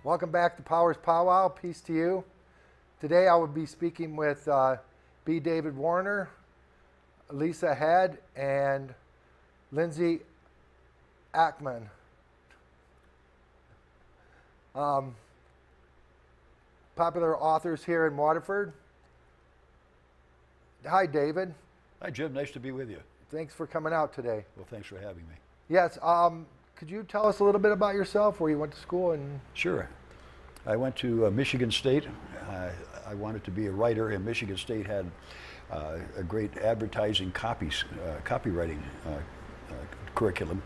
Welcome back to Powers Powwow. Peace to you. Today I will be speaking with B. David Warner, Lisa Head, and Lindsay Ackman. Popular authors here in Waterford. Hi, David. Hi, Jim. Nice to be with you. Thanks for coming out today. Well, thanks for having me. Yes. Could you tell us a little bit about yourself, where you went to school? And Sure. I went to Michigan State. I wanted to be a writer, and Michigan State had a great advertising copywriting curriculum.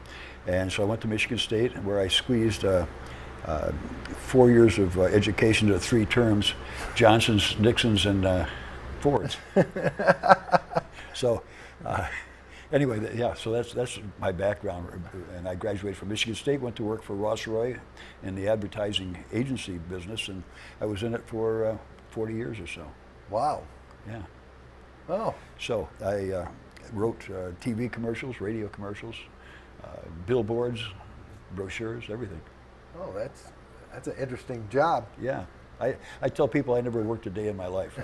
And so I went to Michigan State, where I squeezed 4 years of education to 3 terms, Johnson's, Nixon's, and Ford's. So anyway, yeah, so that's my background. And I graduated from Michigan State, went to work for Ross Roy in the advertising agency business, and I was in it for 40 years or so. wow. Yeah. Oh. So I wrote TV commercials, radio commercials, billboards, brochures, everything. Oh, that's an interesting job. Yeah. I tell people I never worked a day in my life.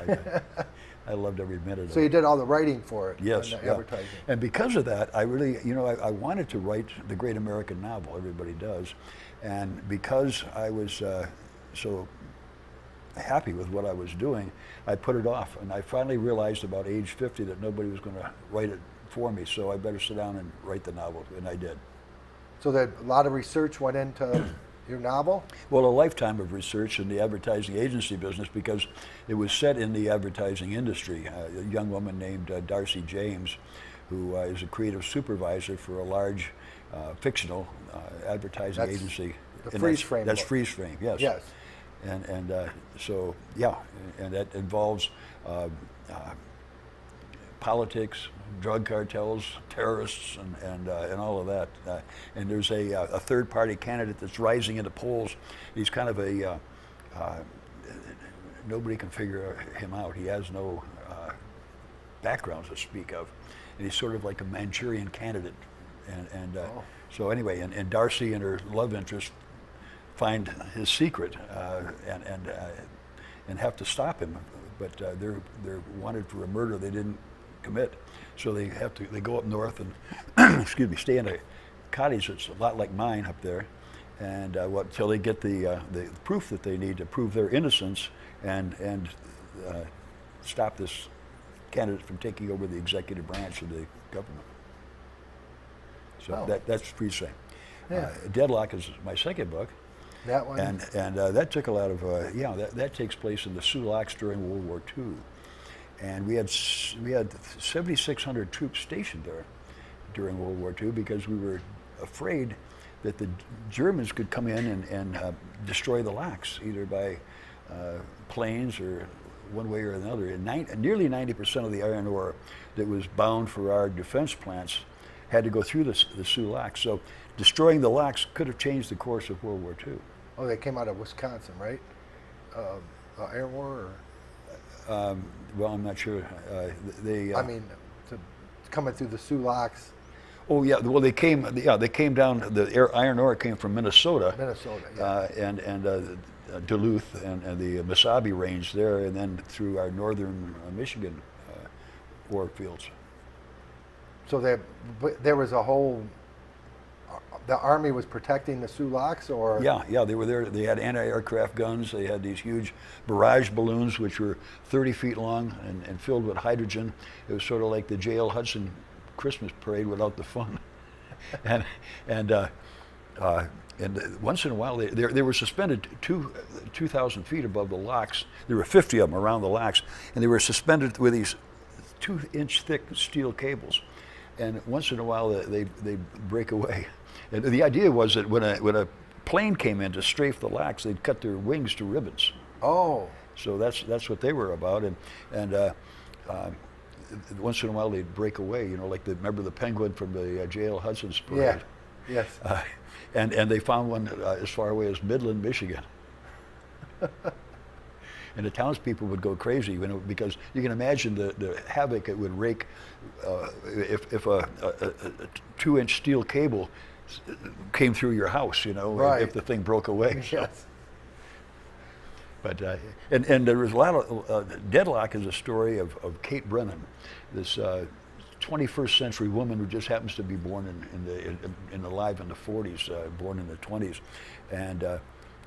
I loved every minute of it. So you did all the writing for it? Yes, and the yeah. advertising. And because of that, I really, I wanted to write the great American novel. Everybody does. And because I was so happy with what I was doing, I put it off. And I finally realized about age 50 that nobody was going to write it for me, so I better sit down and write the novel, and I did. So that a lot of research went into your novel? Well, a lifetime of research in the advertising agency business, because it was set in the advertising industry. A young woman named Darcy James, who is a creative supervisor for a large fictional advertising agency. The Freeze Frame. That's book. Freeze Frame, yes. Yes. And so, yeah, and that involves politics, drug cartels, terrorists, and all of that. And there's a third-party candidate that's rising in the polls. He's kind of a nobody can figure him out. He has no background to speak of, and he's sort of like a Manchurian candidate. And so anyway, and Darcy and her love interest find his secret and have to stop him, but they're wanted for a murder they didn't commit. So they go up north and excuse me, stay in a cottage that's a lot like mine up there, and until they get the proof that they need to prove their innocence and stop this candidate from taking over the executive branch of the government. So that's Freeze Frame. Yeah. Deadlock is my second book. That one? And that took a lot of, that takes place in the Sulaks during World War II. And we had 7,600 troops stationed there during World War II, because we were afraid that the Germans could come in and destroy the laks, either by planes or one way or another. And nearly 90% of the iron ore that was bound for our defense plants had to go through the Sulaks. So destroying the laks could have changed the course of World War II. Oh, they came out of Wisconsin, right? Iron ore? Well, I'm not sure. I mean, coming through the Sulaks. Oh yeah. Well, they came down. The iron ore came from Minnesota. Minnesota, yeah. And Duluth and the Mesabi Range there, and then through our northern Michigan ore fields. So there was a whole. The Army was protecting the Sulaks, or? Yeah, they were there. They had anti-aircraft guns. They had these huge barrage balloons, which were 30 feet long and filled with hydrogen. It was sort of like the J.L. Hudson Christmas parade without the fun. and once in a while, they were suspended 2,000 feet above the locks. There were 50 of them around the locks, and they were suspended with these 2-inch thick steel cables. And once in a while, they break away. And the idea was that when a plane came in to strafe the locks, they'd cut their wings to ribbons. Oh. So that's what they were about. And once in a while they'd break away. Like remember the penguin from the J.L. Hudson's parade? Yeah. Yes. And they found one as far away as Midland, Michigan. And the townspeople would go crazy, because you can imagine the havoc it would wreak if a 2-inch steel cable came through your house, right. if the thing broke away. Yes. But and there was a lot of Deadlock is a story of Kate Brennan, this 21st century woman who just happens to be born alive in the 40s, born in the 20s, and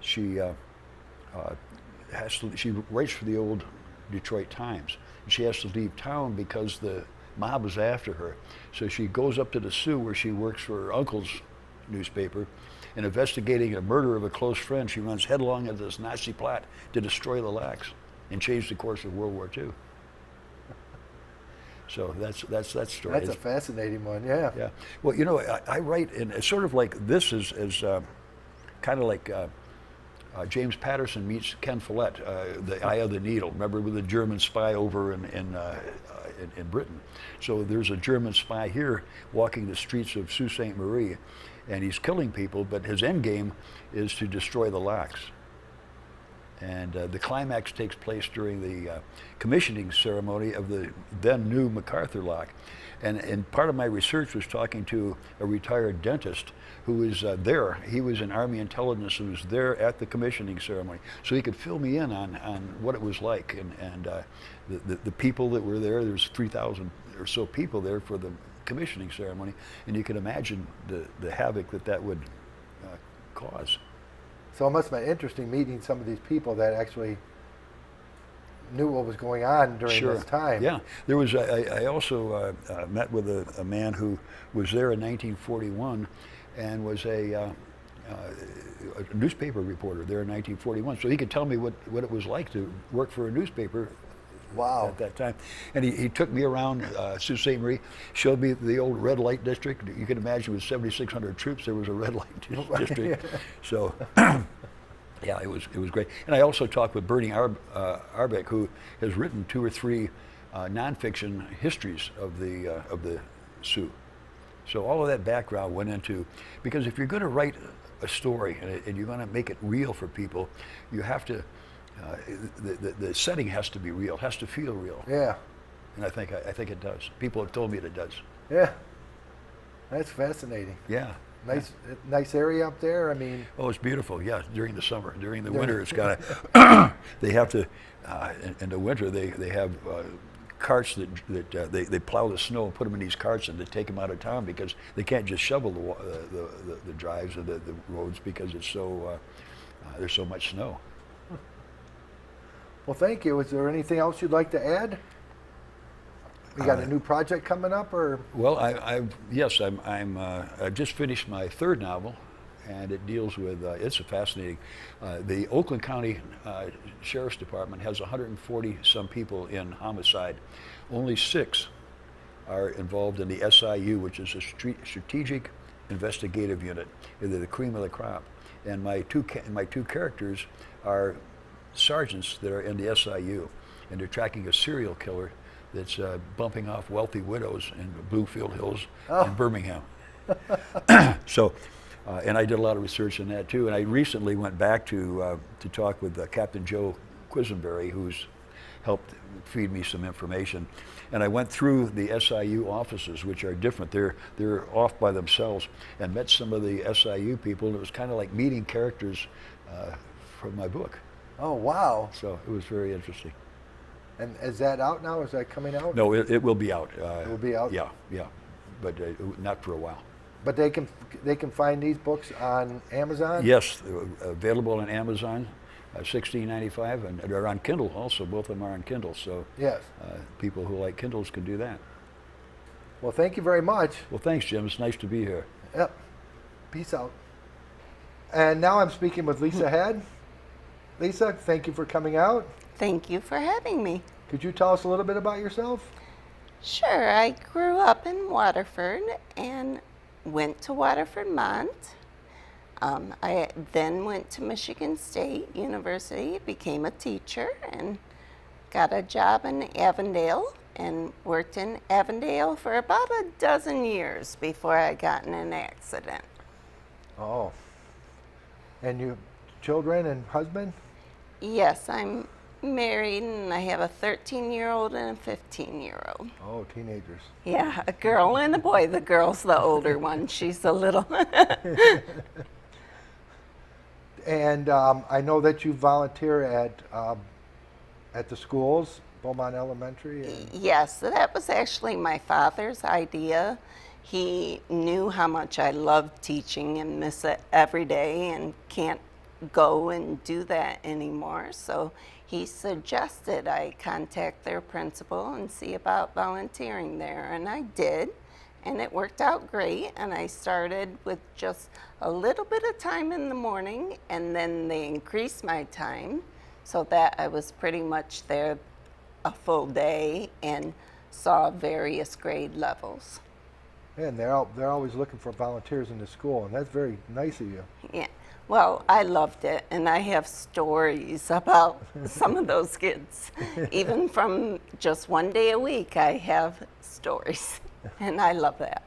she writes for the old Detroit Times. She has to leave town because the mob is after her. So she goes up to the Sioux where she works for her uncle's newspaper, and investigating a murder of a close friend, she runs headlong into this Nazi plot to destroy the Lacs and change the course of World War II. So that's that story. That's a fascinating one, yeah. Yeah. Well, you know, I write, and it's sort of like this is kind of like James Patterson meets Ken Follett, The Eye of the Needle. Remember, with the German spy over in Britain. So there's a German spy here walking the streets of Sault Ste. Marie, and he's killing people, but his end game is to destroy the Lacs. And the climax takes place during the commissioning ceremony of the then new MacArthur lock. And part of my research was talking to a retired dentist who was there. He was in Army intelligence who was there at the commissioning ceremony. So he could fill me in on what it was like. And the people that were there, there's 3,000 or so people there for the commissioning ceremony. And you can imagine the havoc that would cause. So it must have been interesting meeting some of these people that actually knew what was going on during this time. Yeah, there was. I also met with a man who was there in 1941, and was a newspaper reporter there in 1941. So he could tell me what it was like to work for a newspaper. Wow. At that time. And he took me around Sault Ste. Marie, showed me the old red light district. You can imagine with 7,600 troops, there was a red light district. So, yeah, it was great. And I also talked with Bernie Arbeck, who has written 2 or 3 nonfiction histories of the Sioux. So all of that background went into, because if you're going to write a story and you're going to make it real for people, you have to, the setting has to be real, has to feel real. Yeah. And I think it does. People have told me that it does. Yeah. That's fascinating. Yeah. Nice area up there. I mean. Oh, it's beautiful. Yeah, during the summer. During the winter, it's got to. They have to. In the winter, they have carts that they plow the snow and put them in these carts and they take them out of town because they can't just shovel the drives or the roads because it's so there's so much snow. Well, thank you. Is there anything else you'd like to add? You got a new project coming up, or? Well, I've just finished my 3rd novel, and it deals with. It's a fascinating. The Oakland County Sheriff's Department has 140 some people in homicide. Only 6 are involved in the SIU, which is a strategic investigative unit. They're the cream of the crop. And my two characters are sergeants that are in the SIU, and they're tracking a serial killer that's bumping off wealthy widows in Bluefield Hills in Birmingham. So, and I did a lot of research on that too. And I recently went back to talk with Captain Joe Quisenberry, who's helped feed me some information. And I went through the SIU offices, which are different. They're off by themselves, and met some of the SIU people. And it was kind of like meeting characters from my book. Oh, wow. So it was very interesting. And is that out now? Is that coming out? No, it will be out. It will be out? Yeah, but not for a while. But they can find these books on Amazon? Yes, available on Amazon, $16.95, and they're on Kindle also. Both of them are on Kindle, so yes, people who like Kindles can do that. Well, thank you very much. Well, thanks, Jim. It's nice to be here. Yep. Peace out. And now I'm speaking with Lisa Head. Lisa, thank you for coming out. Thank you for having me. Could you tell us a little bit about yourself? Sure, I grew up in Waterford and went to Waterford Mont. I then went to Michigan State University, became a teacher, and got a job in Avondale and worked in Avondale for about a dozen years before I got in an accident. Oh. And you, children and husband? Yes, I'm married and I have a 13-year-old and a 15-year-old. Oh, teenagers. Yeah, a girl and a boy. The girl's the older one. She's a little. And I know that you volunteer at the schools, Beaumont Elementary. Yes, so that was actually my father's idea. He knew how much I loved teaching and miss it every day and can't go and do that anymore. So he suggested I contact their principal and see about volunteering there. And I did. And it worked out great. And I started with just a little bit of time in the morning. And then they increased my time so that I was pretty much there a full day and saw various grade levels. And they're always looking for volunteers in the school, and that's very nice of you. Yeah. Well, I loved it, and I have stories about some of those kids. Even from just one day a week, I have stories, and I love that.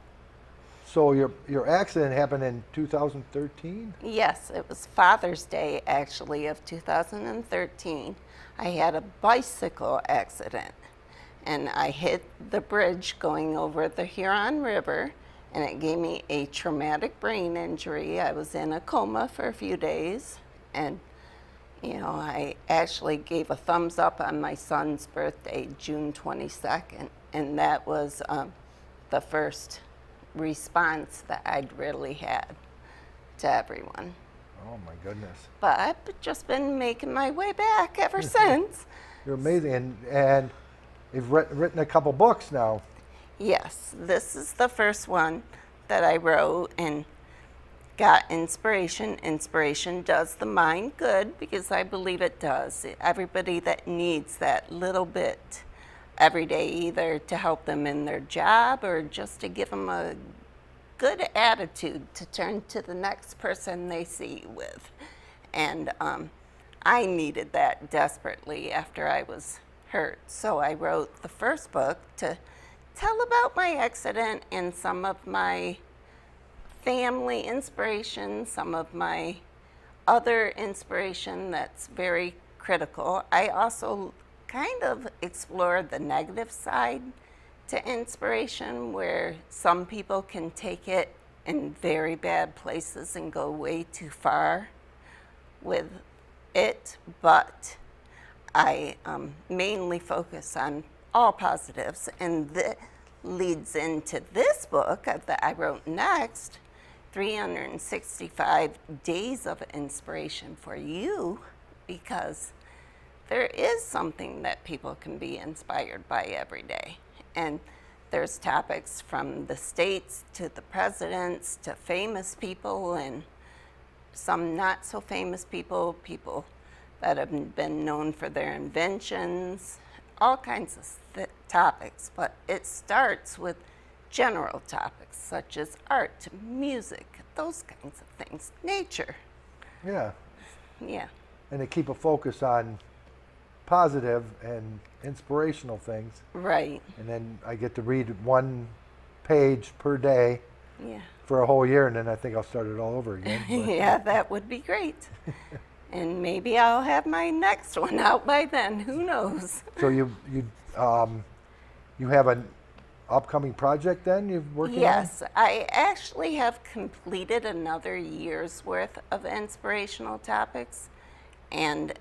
So your accident happened in 2013? Yes, it was Father's Day, actually, of 2013. I had a bicycle accident, and I hit the bridge going over the Huron River, and it gave me a traumatic brain injury. I was in a coma for a few days, and I actually gave a thumbs up on my son's birthday, June 22nd, and that was the first response that I'd really had to everyone. Oh my goodness. But I've just been making my way back ever since. You're amazing, and you've written a couple books now. Yes, this is the first one that I wrote and got inspiration. Inspiration does the mind good, because I believe it does. Everybody that needs that little bit every day, either to help them in their job or just to give them a good attitude to turn to the next person they see with. And I needed that desperately after I was hurt. So I wrote the first book to tell about my accident and some of my family inspiration, some of my other inspiration that's very critical. I also kind of explored the negative side to inspiration, where some people can take it in very bad places and go way too far with it, but I mainly focus on all positives, and that leads into this book that I wrote next, 365 Days of Inspiration for You, because there is something that people can be inspired by every day. And there's topics from the states to the presidents to famous people and some not so famous people, people that have been known for their inventions, all kinds of topics. But it starts with general topics such as art, music, those kinds of things, nature. Yeah. Yeah. And to keep a focus on positive and inspirational things. Right. And then I get to read one page per day Yeah. for a whole year, and then I think I'll start it all over again. But Yeah, that would be great. And maybe I'll have my next one out by then. Who knows? so you have an upcoming project then you're working on? Yes, I actually have completed another year's worth of inspirational topics, and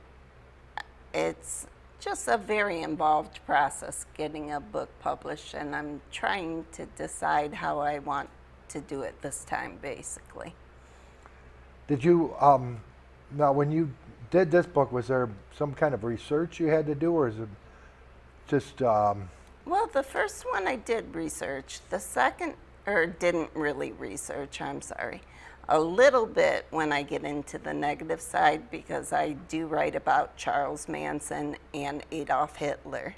it's just a very involved process getting a book published, and I'm trying to decide how I want to do it this time, basically. Did you, now when you did this book, was there some kind of research you had to do, or is it just, Well, the first one I did research. The second, or didn't really research, I'm sorry. A little bit when I get into the negative side, because I do write about Charles Manson and Adolf Hitler,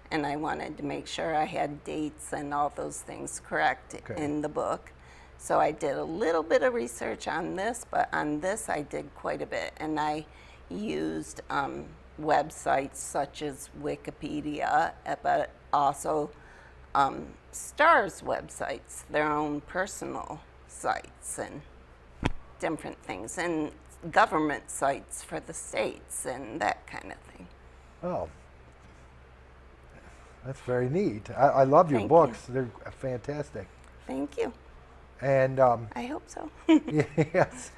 and I wanted to make sure I had dates and all those things correct in the book. So I did a little bit of research on this, but on this I did quite a bit, and I used websites such as Wikipedia, but also STAR's websites, their own personal sites and different things, and government sites for the states and that kind of thing. oh, that's very neat. I love your Thank books. They're fantastic. Thank you. And I hope so. yes.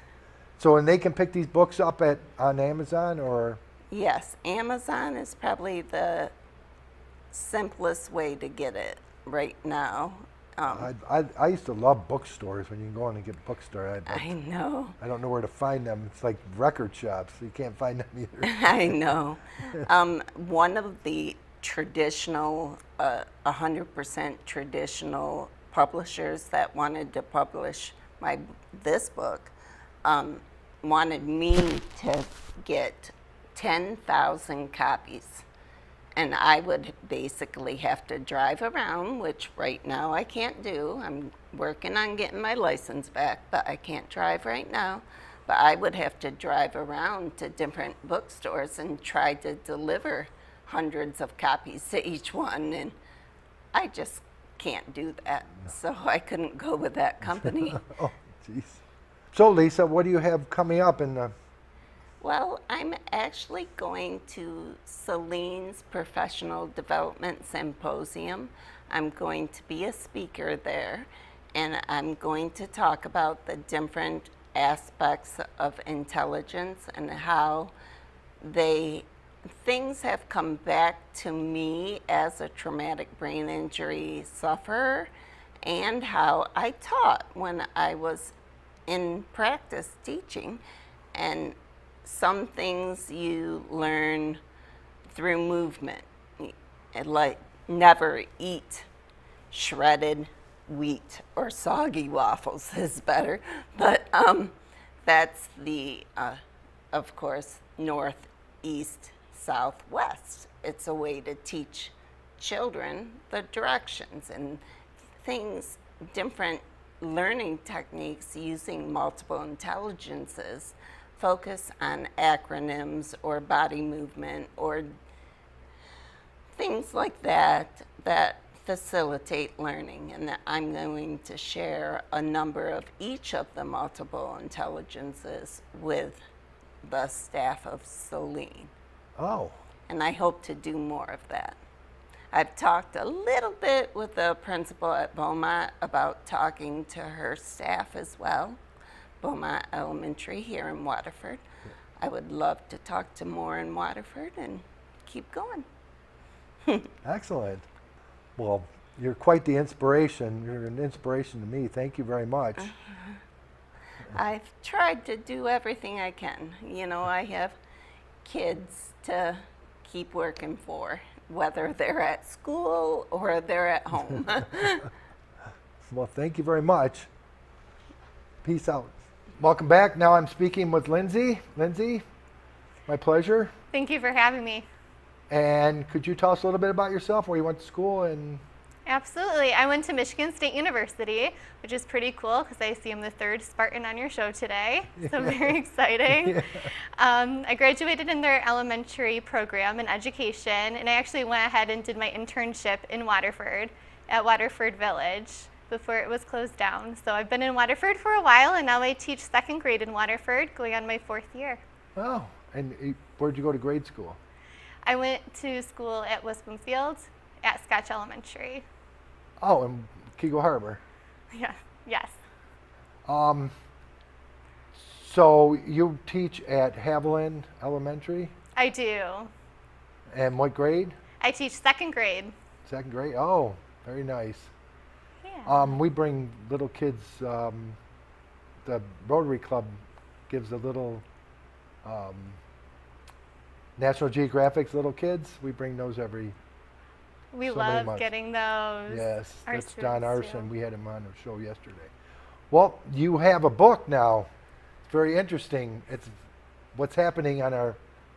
So, and they can pick these books up on Amazon or? Yes, Amazon is probably the simplest way to get it right now. I used to love bookstores when you can go in and get bookstore. I know. I don't know where to find them. It's like record shops. You can't find them either. I know. One of the traditional, 100% traditional publishers that wanted to publish this book wanted me to get 10,000 copies. And I would basically have to drive around, which right now I can't do. I'm working on getting my license back, but I can't drive right now. But I would have to drive around to different bookstores and try to deliver hundreds of copies to each one. And I just can't do that. So I couldn't go with that company. Oh, jeez. So, Lisa, what do you have coming up in the? Well, I'm actually going to Celine's Professional Development Symposium. I'm going to be a speaker there, and I'm going to talk about the different aspects of intelligence and how things have come back to me as a traumatic brain injury sufferer, and how I taught when I was in practice teaching. And some things you learn through movement, like never eat shredded wheat or soggy waffles is better. But that's the, of course, north, east, south, west. It's a way to teach children the directions and things, different learning techniques using multiple intelligences. Focus on acronyms or body movement or things like that that facilitate learning. And I'm going to share a number of each of the multiple intelligences with the staff of Celine. Oh. And I hope to do more of that. I've talked a little bit with the principal at Beaumont about talking to her staff as well. Beaumont Elementary here in Waterford. I would love to talk to more in Waterford and keep going. Excellent. Well, you're quite the inspiration. You're an inspiration to me. Thank you very much. I've tried to do everything I can. You know, I have kids to keep working for, whether they're at school or they're at home. Well, thank you very much. Peace out. Welcome back. Now I'm speaking with Lindsay. Lindsay, my pleasure. Thank you for having me. And could you tell us a little bit about yourself, where you went to school and? Absolutely. I went to Michigan State University, which is pretty cool because I see I'm the third Spartan on your show today. So very exciting. Yeah. I graduated in their elementary program in education, and I actually went ahead and did my internship in Waterford at Waterford Village before it was closed down. So I've been in Waterford for a while, and now I teach second grade in Waterford, going on my 4th year. Oh, and where'd you go to grade school? I went to school at Wisconfield at Scotch Elementary. Oh, in Kego Harbor. Yeah, yes. So you teach at Haviland Elementary? I do. And what grade? I teach second grade. Second grade? Oh, very nice. Yeah. We bring little kids, the Rotary Club gives a little National Geographic's little kids. We bring those every We so many love months. getting those. Yes, Our that's Don students Arson. do. We had him on the show yesterday. Well, you have a book now. It's very interesting. It's what's happening to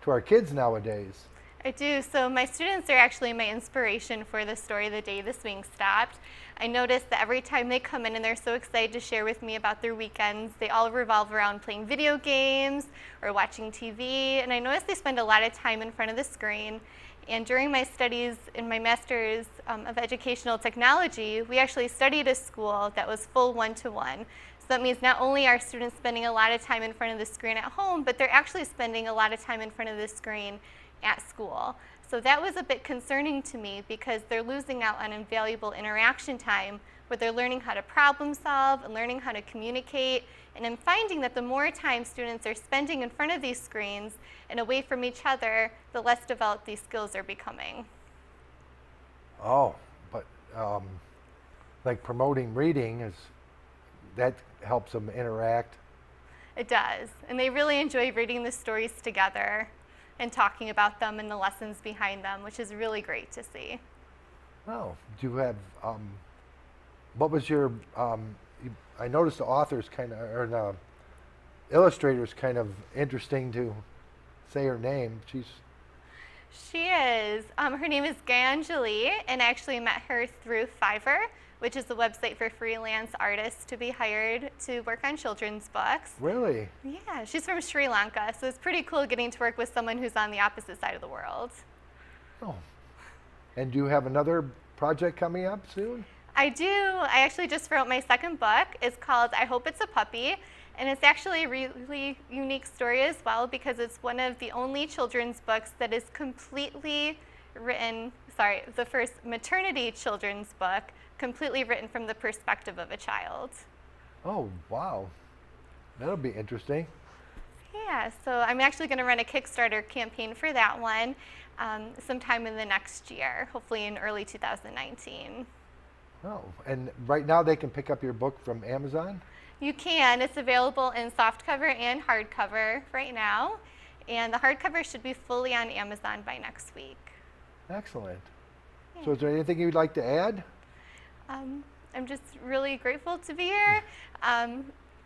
our kids nowadays. I do. So my students are actually my inspiration for the story, The Day the Swing Stopped. I noticed that every time they come in and they're so excited to share with me about their weekends, they all revolve around playing video games or watching TV. And I noticed they spend a lot of time in front of the screen. And during my studies in my Master's of Educational Technology, we actually studied a school that was full one-to-one. So that means not only are students spending a lot of time in front of the screen at home, but they're actually spending a lot of time in front of the screen at school. So that was a bit concerning to me because they're losing out on invaluable interaction time where they're learning how to problem solve and learning how to communicate. And I'm finding that the more time students are spending in front of these screens and away from each other, the less developed these skills are becoming. Oh, but like promoting reading that helps them interact. It does. And they really enjoy reading the stories together and talking about them and the lessons behind them, which is really great to see. Oh, do you have, what was your, I noticed the author's kind of, or the illustrator's kind of interesting to say her name. She is. Her name is Ganjali, and I actually met her through Fiverr, which is the website for freelance artists to be hired to work on children's books. Really? Yeah, she's from Sri Lanka, so it's pretty cool getting to work with someone who's on the opposite side of the world. Oh. And do you have another project coming up soon? I do. I actually just wrote my second book. It's called I Hope It's a Puppy. And it's actually a really unique story as well because it's one of the only children's books that is completely written, the first maternity children's book, completely written from the perspective of a child. Oh, wow. That'll be interesting. Yeah, so I'm actually going to run a Kickstarter campaign for that one sometime in the next year, hopefully in early 2019. Oh, and right now they can pick up your book from Amazon? You can. It's available in softcover and hardcover right now. And the hardcover should be fully on Amazon by next week. Excellent. Yeah. So is there anything you'd like to add? I'm just really grateful to be here.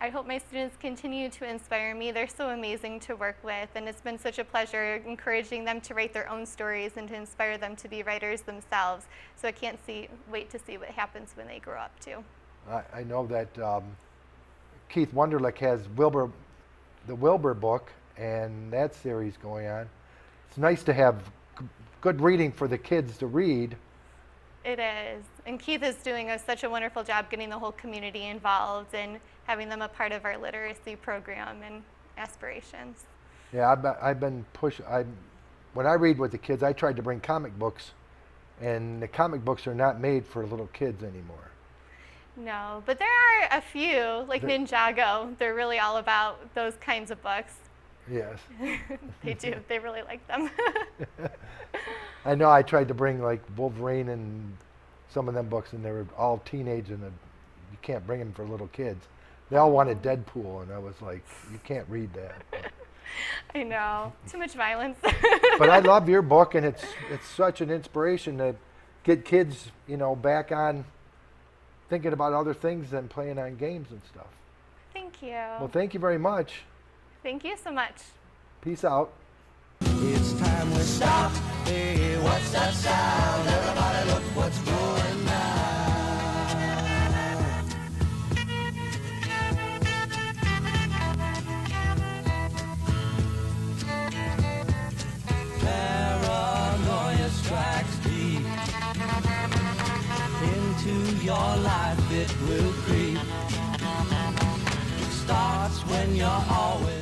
I hope my students continue to inspire me. They're so amazing to work with, and it's been such a pleasure encouraging them to write their own stories and to inspire them to be writers themselves. So I can't wait to see what happens when they grow up too. I know that Keith Wunderlich has the Wilbur book and that series going on. It's nice to have good reading for the kids to read. It is. And Keith is doing such a wonderful job getting the whole community involved and having them a part of our literacy program and aspirations. Yeah, I've been when I read with the kids, I tried to bring comic books, and the comic books are not made for little kids anymore. No, but there are a few, like Ninjago. They're really all about those kinds of books. Yes. They do. They really like them. I know I tried to bring like Wolverine and some of them books, and they were all teenage, and you can't bring them for little kids. They all wanted Deadpool, and I was like, you can't read that. I know. Too much violence. But I love your book, and it's such an inspiration to get kids, back on thinking about other things than playing on games and stuff. Thank you. Well, thank you very much. Thank you so much. Peace out. It's time we stop. Hey, what's that sound? Everybody look what's going now. Paranoia strikes deep into your life. It will creep. It starts when you're always